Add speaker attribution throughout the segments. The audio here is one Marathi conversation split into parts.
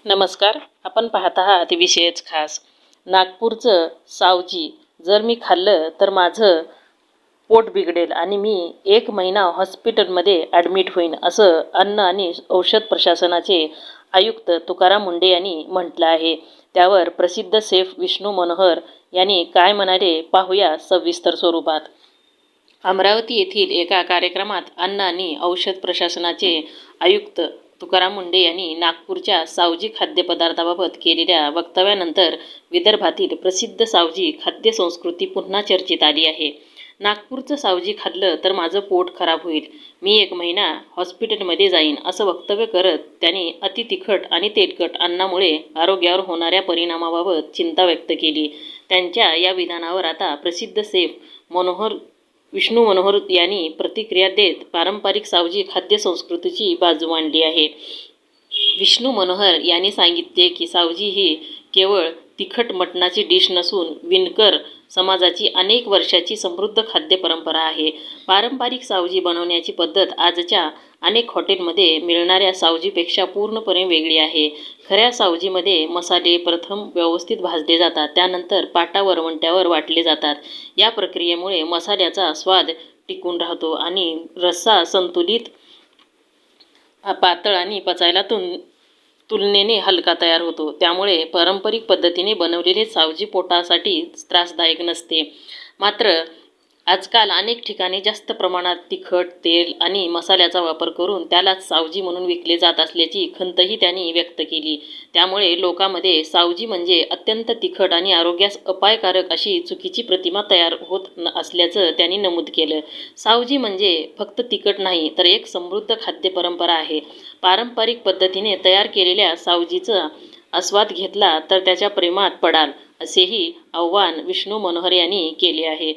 Speaker 1: नमस्कार. आपण पाहत आहात विशेष खास. नागपूरचं सावजी जर मी खाल्लं तर माझं पोट बिघडेल आणि मी 1 महिना हॉस्पिटलमध्ये ॲडमिट होईन, असं अन्न आणि औषध प्रशासनाचे आयुक्त तुकाराम मुंढे यांनी म्हटलं आहे. त्यावर प्रसिद्ध शेफ विष्णू मनोहर यांनी काय म्हणाले पाहूया सविस्तर स्वरूपात. अमरावती येथील एका कार्यक्रमात अन्न आणि औषध प्रशासनाचे आयुक्त तुकाराम मुंढे यांनी नागपूरच्या सावजी खाद्यपदार्थाबाबत केलेल्या वक्तव्यानंतर विदर्भातील प्रसिद्ध सावजी खाद्यसंस्कृती पुन्हा चर्चेत आली आहे. नागपूरचं सावजी खाल्लं तर माझं पोट खराब होईल, मी 1 महिना हॉस्पिटलमध्ये जाईन, असं वक्तव्य करत त्यांनी अतितिखट आणि तेलकट अन्नामुळे आरोग्यावर होणाऱ्या परिणामाबाबत चिंता व्यक्त केली. त्यांच्या या विधानावर आता प्रसिद्ध शेफ विष्णू मनोहर यांनी प्रतिक्रिया देत पारंपरिक सावजी खाद्यसंस्कृतीची बाजू मांडली आहे. विष्णू मनोहर यांनी सांगितले की सावजी ही केवळ तिखट मटणाची डिश नसून विणकर समाजाची अनेक वर्षाची समृद्ध खाद्य परंपरा आहे. पारंपरिक सावजी बनवण्याची पद्धत आजच्या अनेक हॉटेलमध्ये मिळणाऱ्या सावजीपेक्षा पूर्णपणे वेगळी आहे. खऱ्या सावजीमध्ये मसाले प्रथम व्यवस्थित भाजले जातात, त्यानंतर पाटावर वंट्यावर वाटले जातात. या प्रक्रियेमुळे मसाल्याचा स्वाद टिकून राहतो आणि रस्सा संतुलित, पातळ आणि पचायला तुलनेने हलका तयार होतो. त्यामुळे पारंपरिक पद्धतीने बनवलेले सावजी पोटासाठी त्रासदायक नसते. मात्र आजकाल अनेक ठिकाणी जास्त प्रमाणात तिखट, तेल आणि मसाल्याचा वापर करून त्यालाच सावजी म्हणून विकले जात असल्याची खंतही त्यांनी व्यक्त केली. त्यामुळे लोकांमध्ये सावजी म्हणजे अत्यंत तिखट आणि आरोग्यास अपायकारक अशी चुकीची प्रतिमा तयार होत असल्याचं त्यांनी नमूद केलं. सावजी म्हणजे फक्त तिखट नाही, तर एक समृद्ध खाद्य परंपरा आहे. पारंपरिक पद्धतीने तयार केलेल्या सावजीचा आस्वाद घेतला तर त्याच्या प्रेमात पडाल, असेही आवाहन विष्णू मनोहर यांनी केले आहे.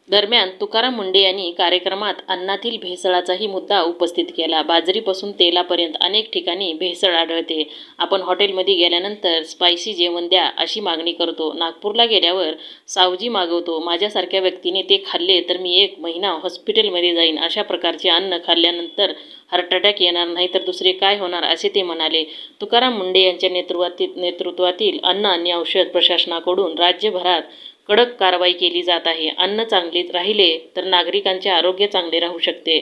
Speaker 1: दरम्यान तुकाराम मुंढे यांनी कार्यक्रमात अन्नातील भेसळाचाही मुद्दा उपस्थित केला. बाजरीपासून तेलापर्यंत अनेक ठिकाणी भेसळ आढळते. आपण हॉटेलमध्ये गेल्यानंतर स्पायसी जेवण द्या अशी मागणी करतो, नागपूरला गेल्यावर सावजी मागवतो. माझ्यासारख्या व्यक्तीने ते खाल्ले तर मी 1 महिना हॉस्पिटलमध्ये जाईन. अशा प्रकारचे अन्न खाल्ल्यानंतर हार्ट अटॅक येणार नाही तर दुसरे काय होणार, असे ते म्हणाले. तुकाराम मुंढे यांच्या नेतृत्वातील अन्न आणि औषध प्रशासनाकडून राज्यभरात कडक कारवाई केली जात आहे. अन्न चांगले राहिले तर नागरिकांचे आरोग्य चांगले राहू शकते.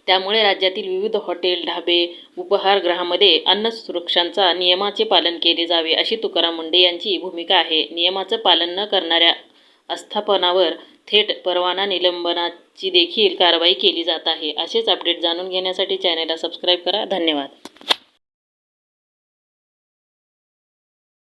Speaker 1: त्यामुळे राज्यातील विविध हॉटेल, ढाबे, उपाहारगृहामध्ये अन्न सुरक्षांचा नियमाचे पालन केले जावे, अशी तुकाराम मुंढे यांची भूमिका आहे. नियमाचं पालन न करणाऱ्या आस्थापनांवर थेट परवाना निलंबनाची देखील कारवाई केली जात आहे. असेच अपडेट जाणून घेण्यासाठी चॅनलला सबस्क्राईब करा. धन्यवाद.